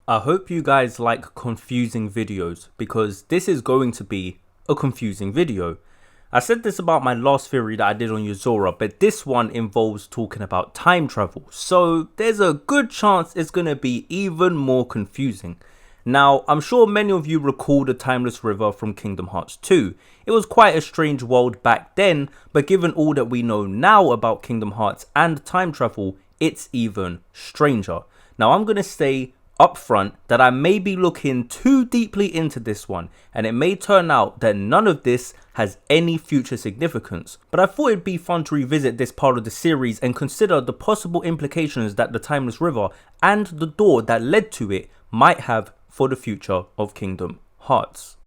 I hope you guys like confusing videos because this is going to be a confusing video. I said this about my last theory that I did on Yuzora, but this one involves talking about time travel, so there's a good chance it's going to be even more confusing. Now, I'm sure many of you recall the Timeless River from Kingdom Hearts 2. It was quite a strange world back then, but given all that we know now about Kingdom Hearts and time travel, it's even stranger. Now, I'm going to say upfront that I may be looking too deeply into this one, and it may turn out that none of this has any future significance, but I thought it'd be fun to revisit this part of the series and consider the possible implications that the Timeless River and the door that led to it might have for the future of Kingdom Hearts.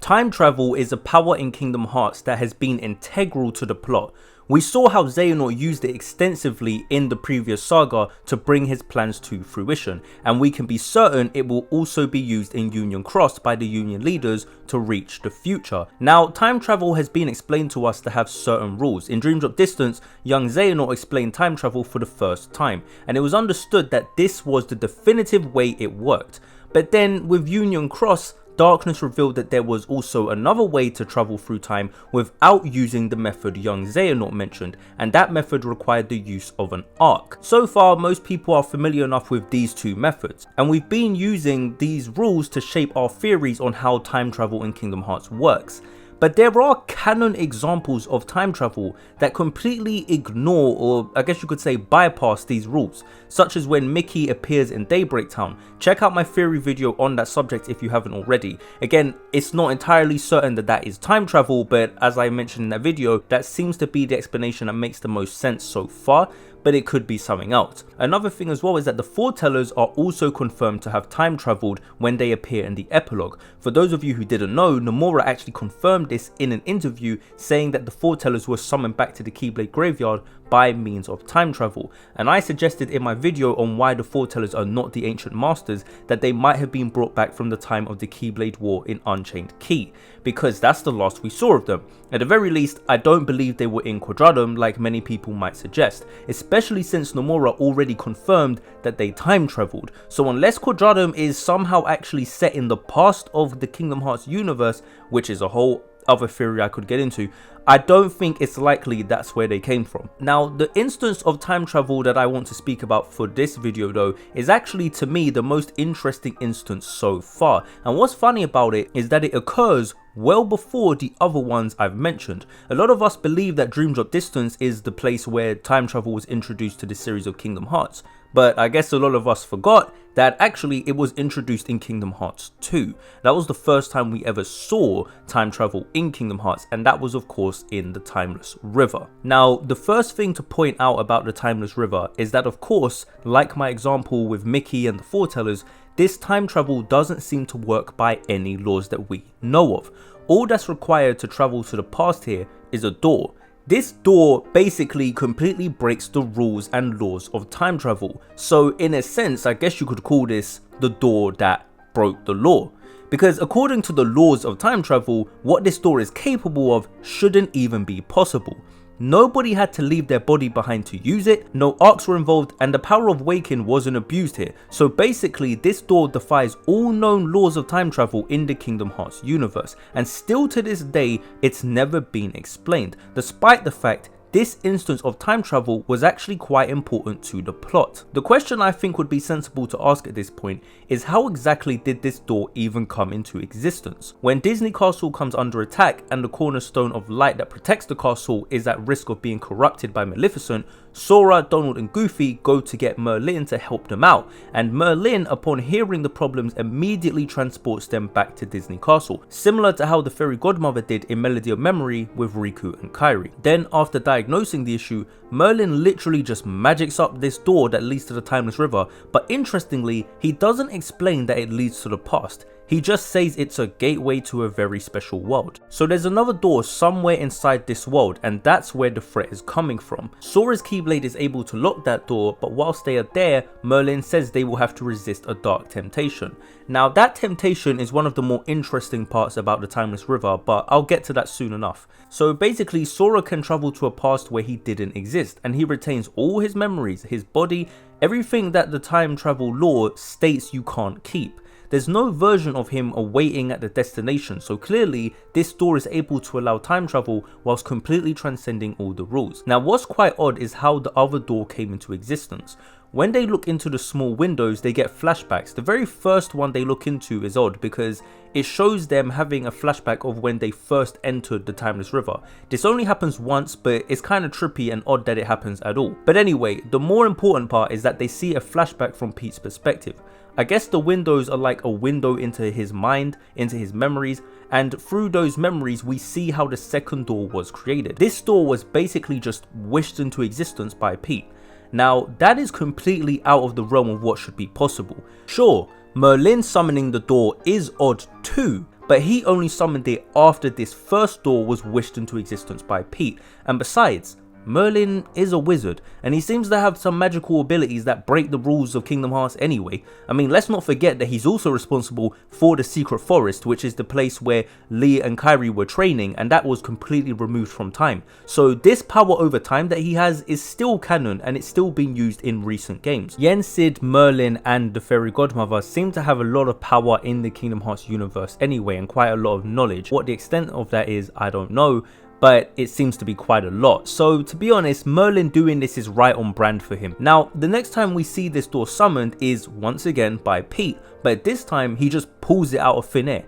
Time travel is a power in Kingdom Hearts that has been integral to the plot. We saw how Xehanort used it extensively in the previous saga to bring his plans to fruition, and we can be certain it will also be used in Union Cross by the Union leaders to reach the future. Now, time travel has been explained to us to have certain rules. In Dream Drop Distance, young Xehanort explained time travel for the first time, and it was understood that this was the definitive way it worked. But then with Union Cross, Darkness revealed that there was also another way to travel through time without using the method young Xehanort mentioned, and that method required the use of an ark. So far, most people are familiar enough with these two methods, and we've been using these rules to shape our theories on how time travel in Kingdom Hearts works. But there are canon examples of time travel that completely ignore, or I guess you could say bypass, these rules, such as when Mickey appears in Daybreak Town. Check out my theory video on that subject if you haven't already. Again, it's not entirely certain that that is time travel, but as I mentioned in that video, that seems to be the explanation that makes the most sense so far, but it could be something else. Another thing as well is that the foretellers are also confirmed to have time traveled when they appear in the epilogue. For those of you who didn't know, Nomura actually confirmed this in an interview, saying that the foretellers were summoned back to the Keyblade graveyard by means of time travel, and I suggested in my video on why the foretellers are not the ancient masters that they might have been brought back from the time of the Keyblade War in Unchained Key, because that's the last we saw of them. At the very least, I don't believe they were in Quadradum like many people might suggest, especially since Nomura already confirmed that they time traveled. So unless Quadradum is somehow actually set in the past of the Kingdom Hearts universe, which is a whole other theory I could get into, I don't think it's likely that's where they came from. Now, the instance of time travel that I want to speak about for this video though is actually, to me, the most interesting instance so far, and what's funny about it is that it occurs well before the other ones I've mentioned. A lot of us believe that Dream Drop Distance is the place where time travel was introduced to the series of Kingdom Hearts, but I guess a lot of us forgot that actually it was introduced in Kingdom Hearts 2. That was the first time we ever saw time travel in Kingdom Hearts, and that was of course in the Timeless River. Now, the first thing to point out about the Timeless River is that, of course, like my example with Mickey and the foretellers, this time travel doesn't seem to work by any laws that we know of. All that's required to travel to the past here is a door. This door basically completely breaks the rules and laws of time travel. So in a sense, I guess you could call this the door that broke the law. Because according to the laws of time travel, what this door is capable of shouldn't even be possible. Nobody had to leave their body behind to use it, no arks were involved, and the power of waking wasn't abused here. So basically, this door defies all known laws of time travel in the Kingdom Hearts universe, and still to this day, it's never been explained, despite the fact this instance of time travel was actually quite important to the plot. The question I think would be sensible to ask at this point is, how exactly did this door even come into existence? When Disney Castle comes under attack and the cornerstone of light that protects the castle is at risk of being corrupted by Maleficent, Sora, Donald and Goofy go to get Merlin to help them out, and Merlin, upon hearing the problems, immediately transports them back to Disney Castle, similar to how the fairy godmother did in Melody of Memory with Riku and Kairi. Then, after diagnosing the issue, Merlin literally just magics up this door that leads to the Timeless River, but interestingly, he doesn't explain that it leads to the past. He just says it's a gateway to a very special world. So there's another door somewhere inside this world, and that's where the threat is coming from. Sora's keyblade is able to lock that door, but whilst they are there, Merlin says they will have to resist a dark temptation. Now that temptation is one of the more interesting parts about the Timeless River, but I'll get to that soon enough. So basically, Sora can travel to a past where he didn't exist, and he retains all his memories, his body, everything that the time travel law states you can't keep. There's no version of him awaiting at the destination, so clearly this door is able to allow time travel whilst completely transcending all the rules. Now what's quite odd is how the other door came into existence. When they look into the small windows, they get flashbacks. The very first one they look into is odd because it shows them having a flashback of when they first entered the Timeless River. This only happens once, but it's kind of trippy and odd that it happens at all. But anyway, the more important part is that they see a flashback from Pete's perspective. I guess the windows are like a window into his mind, into his memories, and through those memories we see how the second door was created. This door was basically just wished into existence by Pete. Now that is completely out of the realm of what should be possible. Sure, Merlin summoning the door is odd too, but he only summoned it after this first door was wished into existence by Pete, and besides, Merlin is a wizard, and he seems to have some magical abilities that break the rules of Kingdom Hearts anyway. I mean, let's not forget that he's also responsible for the Secret Forest, which is the place where Lee and Kairi were training, and that was completely removed from time. So this power over time that he has is still canon, and it's still being used in recent games. Yen, Sid, Merlin, and the Fairy Godmother seem to have a lot of power in the Kingdom Hearts universe anyway, and quite a lot of knowledge. What the extent of that is, I don't know, but it seems to be quite a lot. So to be honest, Merlin doing this is right on brand for him. Now the next time we see this door summoned is once again by Pete, but this time he just pulls it out of thin air.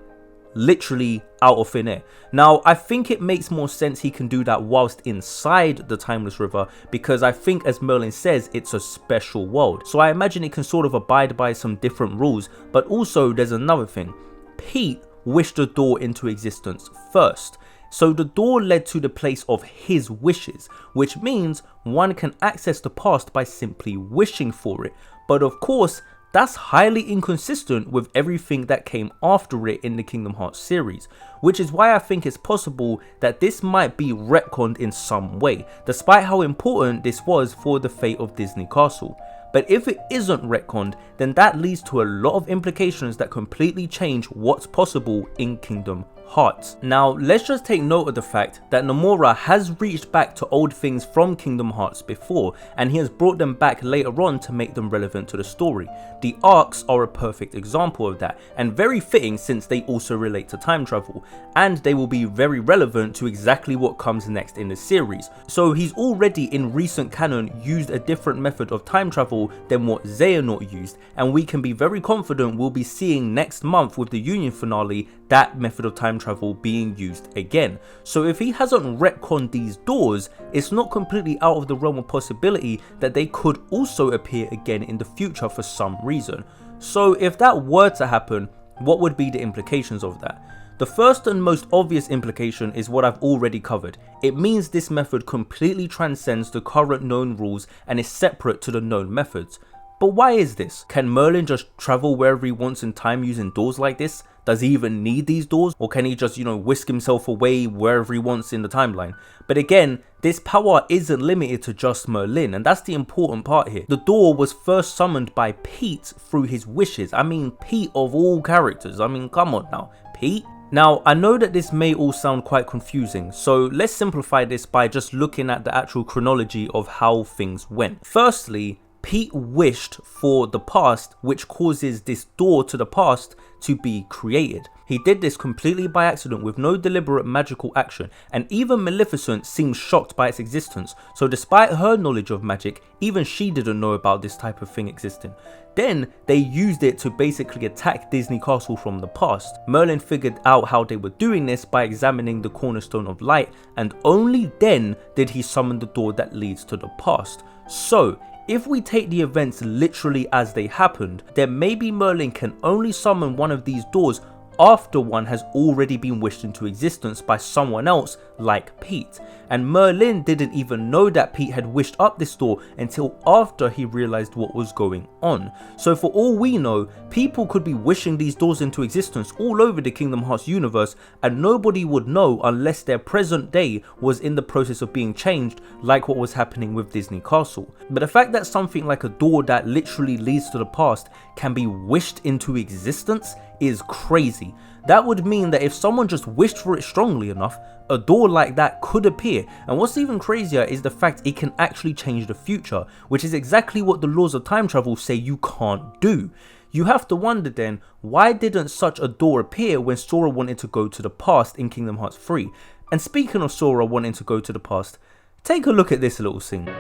Literally out of thin air. Now I think it makes more sense he can do that whilst inside the Timeless River, because I think, as Merlin says, it's a special world. So I imagine it can sort of abide by some different rules. But also there's another thing. Pete wished the door into existence first. So the door led to the place of his wishes, which means one can access the past by simply wishing for it. But of course, that's highly inconsistent with everything that came after it in the Kingdom Hearts series, which is why I think it's possible that this might be retconned in some way, despite how important this was for the fate of Disney Castle. But if it isn't retconned, then that leads to a lot of implications that completely change what's possible in Kingdom Hearts. Now let's just take note of the fact that Nomura has reached back to old things from Kingdom Hearts before, and he has brought them back later on to make them relevant to the story. The arks are a perfect example of that, and very fitting since they also relate to time travel, and they will be very relevant to exactly what comes next in the series. So he's already in recent canon used a different method of time travel than what Xehanort used, and we can be very confident we'll be seeing next month with the Union finale that method of time travel being used again. So if he hasn't retconned these doors, it's not completely out of the realm of possibility that they could also appear again in the future for some reason. So if that were to happen, what would be the implications of that? The first and most obvious implication is what I've already covered. It means this method completely transcends the current known rules and is separate to the known methods. But why is this? Can Merlin just travel wherever he wants in time using doors like this? Does he even need these doors? Or can he just, whisk himself away wherever he wants in the timeline? But again, this power isn't limited to just Merlin, and that's the important part here. The door was first summoned by Pete through his wishes. I mean, Pete of all characters. I mean, come on now, Pete? Now, I know that this may all sound quite confusing, so let's simplify this by just looking at the actual chronology of how things went. Firstly, Pete wished for the past, which causes this door to the past to be created. He did this completely by accident with no deliberate magical action, and even Maleficent seems shocked by its existence, so despite her knowledge of magic, even she didn't know about this type of thing existing. Then they used it to basically attack Disney Castle from the past. Merlin figured out how they were doing this by examining the Cornerstone of Light, and only then did he summon the door that leads to the past. So if we take the events literally as they happened, then maybe Merlin can only summon one of these doors after one has already been wished into existence by someone else like Pete. And Merlin didn't even know that Pete had wished up this door until after he realized what was going on. So for all we know, people could be wishing these doors into existence all over the Kingdom Hearts universe, and nobody would know unless their present day was in the process of being changed, like what was happening with Disney Castle. But the fact that something like a door that literally leads to the past can be wished into existence is crazy. That would mean that if someone just wished for it strongly enough, a door like that could appear. And what's even crazier is the fact it can actually change the future, which is exactly what the laws of time travel say you can't do. You have to wonder then, why didn't such a door appear when Sora wanted to go to the past in Kingdom Hearts 3? And speaking of Sora wanting to go to the past, take a look at this little scene.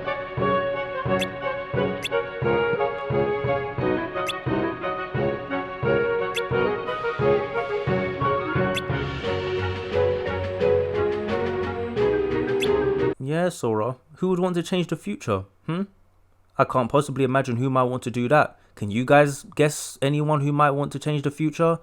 Yeah, Sora, who would want to change the future? I can't possibly imagine who might want to do that. Can you guys guess anyone who might want to change the future?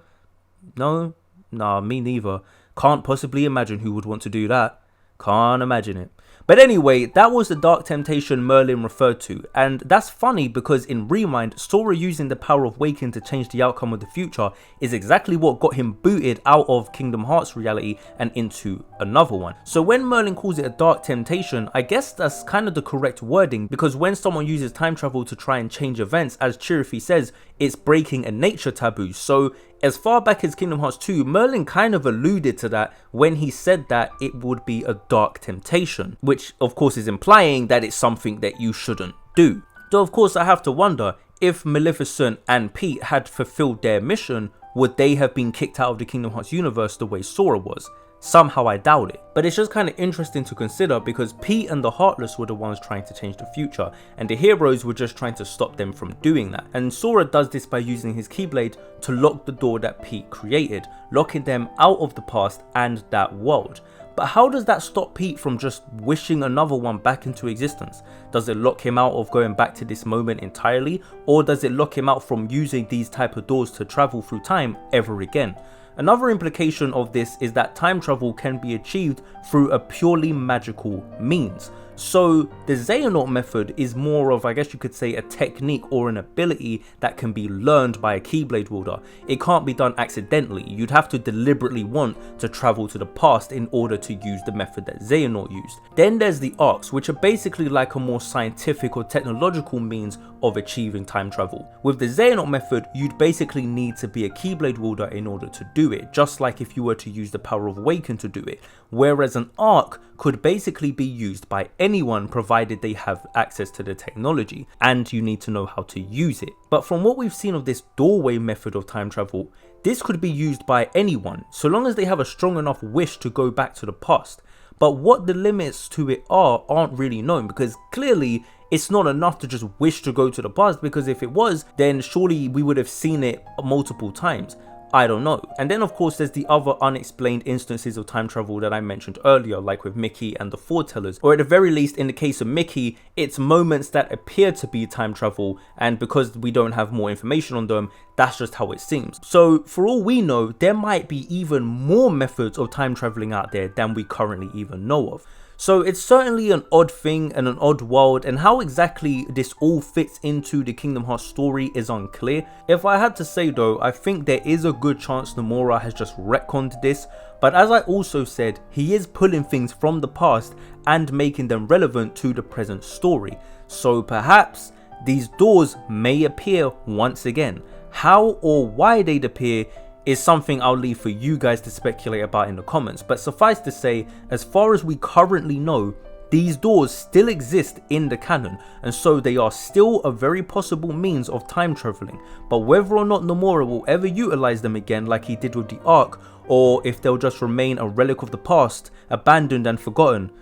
No? Nah, me neither. Can't possibly imagine who would want to do that. Can't imagine it. But anyway, that was the Dark Temptation Merlin referred to, and that's funny because in Remind, Sora using the power of Waking to change the outcome of the future is exactly what got him booted out of Kingdom Hearts reality and into another one. So when Merlin calls it a Dark Temptation, I guess that's kind of the correct wording, because when someone uses time travel to try and change events, as Chirifi says, it's breaking a nature taboo. So as far back as Kingdom Hearts 2, Merlin kind of alluded to that when he said that it would be a dark temptation, which of course is implying that it's something that you shouldn't do. So of course I have to wonder, if Maleficent and Pete had fulfilled their mission, would they have been kicked out of the Kingdom Hearts universe the way Sora was? Somehow I doubt it. But it's just kind of interesting to consider because Pete and the Heartless were the ones trying to change the future, and the heroes were just trying to stop them from doing that. And Sora does this by using his keyblade to lock the door that Pete created, locking them out of the past and that world. But how does that stop Pete from just wishing another one back into existence? Does it lock him out of going back to this moment entirely, or does it lock him out from using these type of doors to travel through time ever again? Another implication of this is that time travel can be achieved through a purely magical means. So the Xehanort method is more of, I guess you could say, a technique or an ability that can be learned by a Keyblade wielder. It can't be done accidentally. You'd have to deliberately want to travel to the past in order to use the method that Xehanort used. Then there's the arks, which are basically like a more scientific or technological means of achieving time travel. With the Xehanort method, you'd basically need to be a Keyblade wielder in order to do it, just like if you were to use the power of Awaken to do it. Whereas an ark could basically be used by anyone provided they have access to the technology, and you need to know how to use it. But from what we've seen of this doorway method of time travel, this could be used by anyone, so long as they have a strong enough wish to go back to the past. But what the limits to it aren't really known, because clearly it's not enough to just wish to go to the past, because if it was, then surely we would have seen it multiple times. I don't know. And then of course there's the other unexplained instances of time travel that I mentioned earlier, like with Mickey and the Foretellers, or at the very least in the case of Mickey, it's moments that appear to be time travel, and because we don't have more information on them, that's just how it seems. So for all we know, there might be even more methods of time traveling out there than we currently even know of. So it's certainly an odd thing and an odd world, and how exactly this all fits into the Kingdom Hearts story is unclear. If I had to say though, I think there is a good chance Nomura has just retconned this, but as I also said, he is pulling things from the past and making them relevant to the present story. So perhaps these doors may appear once again. How or why they'd appear is something I'll leave for you guys to speculate about in the comments, but suffice to say, as far as we currently know, these doors still exist in the canon, and so they are still a very possible means of time traveling. But whether or not Nomura will ever utilize them again like he did with the Ark, or if they'll just remain a relic of the past, abandoned and forgotten,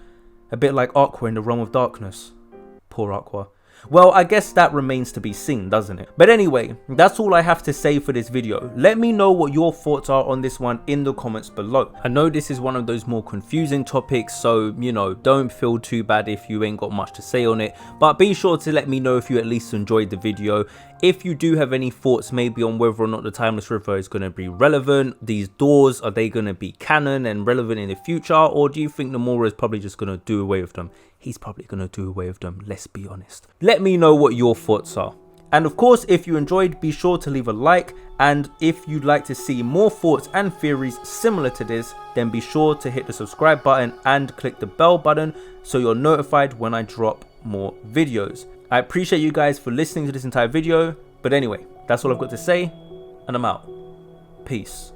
a bit like Aqua in the Realm of Darkness. Poor Aqua. Well, I guess that remains to be seen, doesn't it? But anyway, that's all I have to say for this video. Let me know what your thoughts are on this one in the comments below. I know this is one of those more confusing topics, so you know, don't feel too bad if you ain't got much to say on it, but be sure to let me know if you at least enjoyed the video. If you do have any thoughts maybe on whether or not the Timeless River is going to be relevant, these doors, are they going to be canon and relevant in the future, or do you think Nomura is probably just going to do away with them? He's probably going to do away with them, let's be honest. Let me know what your thoughts are. And of course, if you enjoyed, be sure to leave a like, and if you'd like to see more thoughts and theories similar to this, then be sure to hit the subscribe button and click the bell button so you're notified when I drop more videos. I appreciate you guys for listening to this entire video, but anyway, that's all I've got to say, and I'm out. Peace.